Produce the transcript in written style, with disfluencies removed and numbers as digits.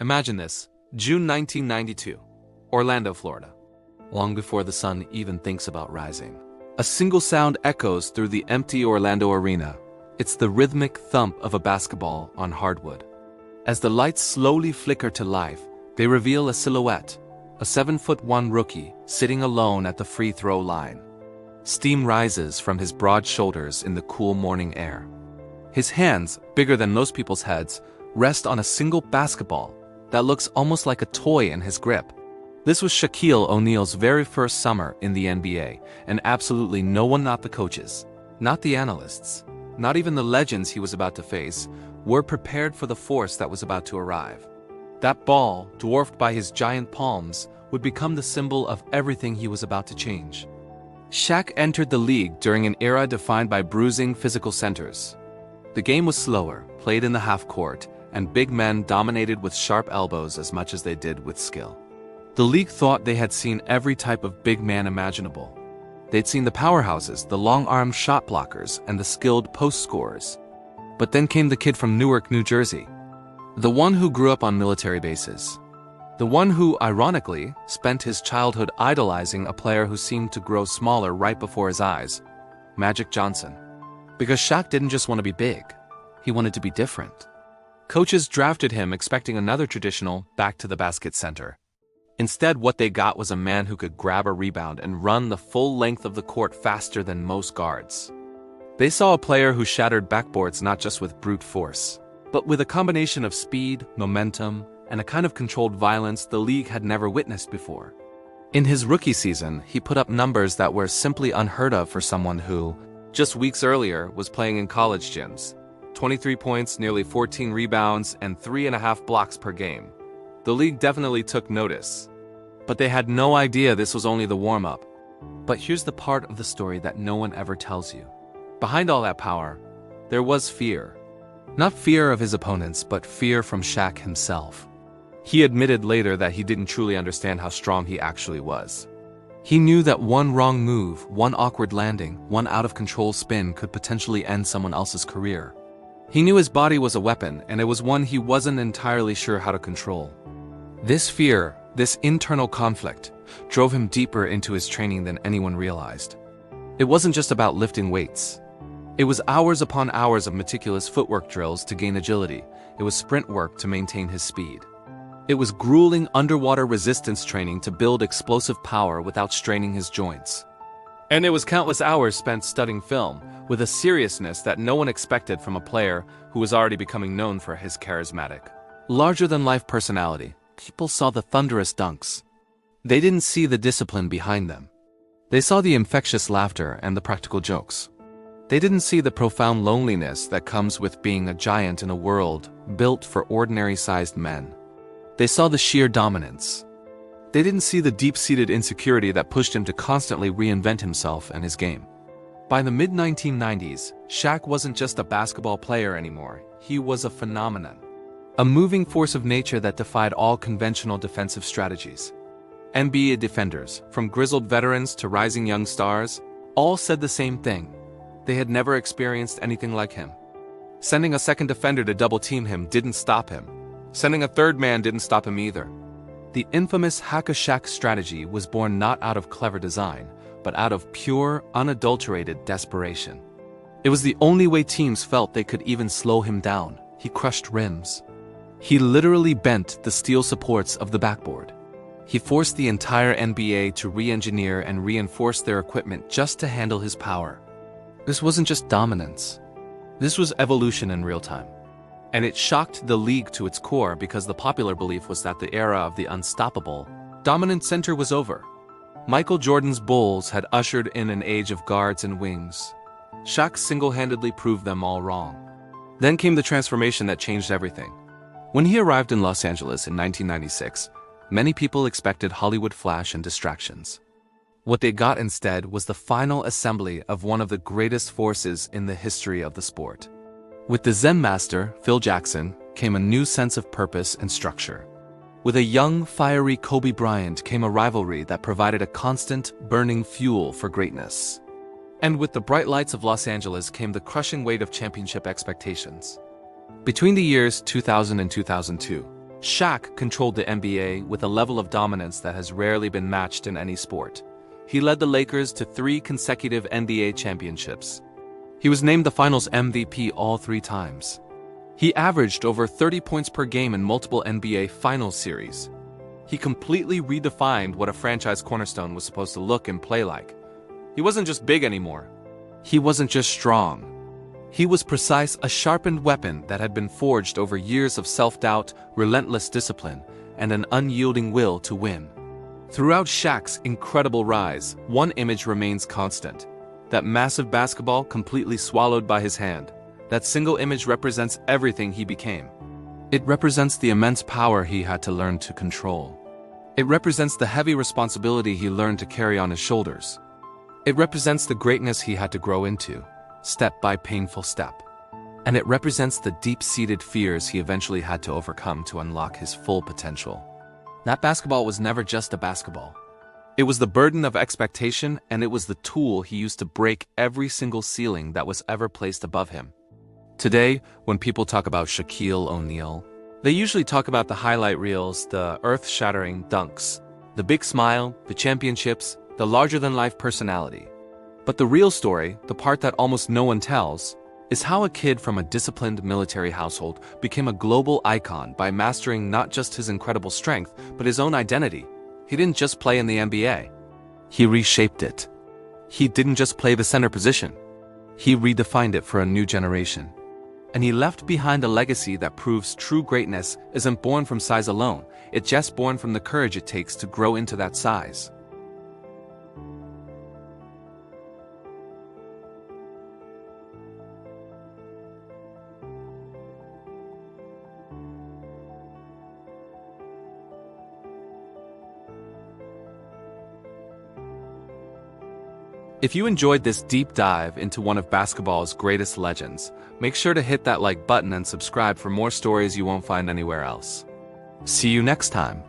Imagine this, June 1992, Orlando, Florida. Long before the sun even thinks about rising, a single sound echoes through the empty Orlando arena. It's the rhythmic thump of a basketball on hardwood. As the lights slowly flicker to life, they reveal a silhouette, a 7'1" rookie sitting alone at the free throw line. Steam rises from his broad shoulders in the cool morning air. His hands, bigger than most people's heads, rest on a single basketball that looks almost like a toy in his grip. This was Shaquille O'Neal's very first summer in the NBA, and absolutely no one, not the coaches, not the analysts, not even the legends he was about to face, were prepared for the force that was about to arrive. That ball, dwarfed by his giant palms, would become the symbol of everything he was about to change. Shaq entered the league during an era defined by bruising physical centers. The game was slower, played in the half court, and big men dominated with sharp elbows as much as they did with skill. The league thought they had seen every type of big man imaginable. They'd seen the powerhouses, the long-armed shot blockers, and the skilled post scorers. But then came the kid from Newark, New Jersey. The one who grew up on military bases. The one who, ironically, spent his childhood idolizing a player who seemed to grow smaller right before his eyes, Magic Johnson. Because Shaq didn't just want to be big, he wanted to be different. Coaches drafted him expecting another traditional back-to-the-basket center. Instead, what they got was a man who could grab a rebound and run the full length of the court faster than most guards. They saw a player who shattered backboards not just with brute force, but with a combination of speed, momentum, and a kind of controlled violence the league had never witnessed before. In his rookie season, he put up numbers that were simply unheard of for someone who, just weeks earlier, was playing in college gyms. 23 points, nearly 14 rebounds, and 3.5 blocks per game. The league definitely took notice. But they had no idea this was only the warm-up. But here's the part of the story that no one ever tells you. Behind all that power, there was fear. Not fear of his opponents, but fear from Shaq himself. He admitted later that he didn't truly understand how strong he actually was. He knew that one wrong move, one awkward landing, one out-of-control spin could potentially end someone else's career. He knew his body was a weapon, and it was one he wasn't entirely sure how to control. This fear, this internal conflict, drove him deeper into his training than anyone realized. It wasn't just about lifting weights. It was hours upon hours of meticulous footwork drills to gain agility. It was sprint work to maintain his speed. It was grueling underwater resistance training to build explosive power without straining his joints. And it was countless hours spent studying film, with a seriousness that no one expected from a player who was already becoming known for his charismatic, larger-than-life personality. People saw the thunderous dunks. They didn't see the discipline behind them. They saw the infectious laughter and the practical jokes. They didn't see the profound loneliness that comes with being a giant in a world built for ordinary-sized men. They saw the sheer dominance. They didn't see the deep-seated insecurity that pushed him to constantly reinvent himself and his game. By the mid-1990s, Shaq wasn't just a basketball player anymore. He was a phenomenon. A moving force of nature that defied all conventional defensive strategies. NBA defenders, from grizzled veterans to rising young stars, all said the same thing. They had never experienced anything like him. Sending a second defender to double-team him didn't stop him. Sending a third man didn't stop him either. The infamous Hack-a-Shaq strategy was born not out of clever design, but out of pure, unadulterated desperation. It was the only way teams felt they could even slow him down. He crushed rims. He literally bent the steel supports of the backboard. He forced the entire NBA to re-engineer and reinforce their equipment just to handle his power. This wasn't just dominance. This was evolution in real time. And it shocked the league to its core because the popular belief was that the era of the unstoppable, dominant center was over. Michael Jordan's Bulls had ushered in an age of guards and wings. Shaq single-handedly proved them all wrong. Then came the transformation that changed everything. When he arrived in Los Angeles in 1996, many people expected Hollywood flash and distractions. What they got instead was the final assembly of one of the greatest forces in the history of the sport. With the Zen master, Phil Jackson, came a new sense of purpose and structure. With a young, fiery Kobe Bryant came a rivalry that provided a constant, burning fuel for greatness. And with the bright lights of Los Angeles came the crushing weight of championship expectations. Between the years 2000 and 2002, Shaq controlled the NBA with a level of dominance that has rarely been matched in any sport. He led the Lakers to 3 consecutive NBA championships. He was named the Finals MVP all 3 times. He averaged over 30 points per game in multiple NBA Finals series. He completely redefined what a franchise cornerstone was supposed to look and play like. He wasn't just big anymore. He wasn't just strong. He was precise, a sharpened weapon that had been forged over years of self-doubt, relentless discipline, and an unyielding will to win. Throughout Shaq's incredible rise, one image remains constant. That massive basketball completely swallowed by his hand. That single image represents everything he became. It represents the immense power he had to learn to control. It represents the heavy responsibility he learned to carry on his shoulders. It represents the greatness he had to grow into, step by painful step. And it represents the deep-seated fears he eventually had to overcome to unlock his full potential. That basketball was never just a basketball. It was the burden of expectation, and it was the tool he used to break every single ceiling that was ever placed above him. Today, when people talk about Shaquille O'Neal, they usually talk about the highlight reels, the earth-shattering dunks, the big smile, the championships, the larger-than-life personality. But the real story, the part that almost no one tells, is how a kid from a disciplined military household became a global icon by mastering not just his incredible strength, but his own identity. He didn't just play in the NBA. He reshaped it. He didn't just play the center position. He redefined it for a new generation. And he left behind a legacy that proves true greatness isn't born from size alone, it's just born from the courage it takes to grow into that size. If you enjoyed this deep dive into one of basketball's greatest legends, make sure to hit that like button and subscribe for more stories you won't find anywhere else. See you next time.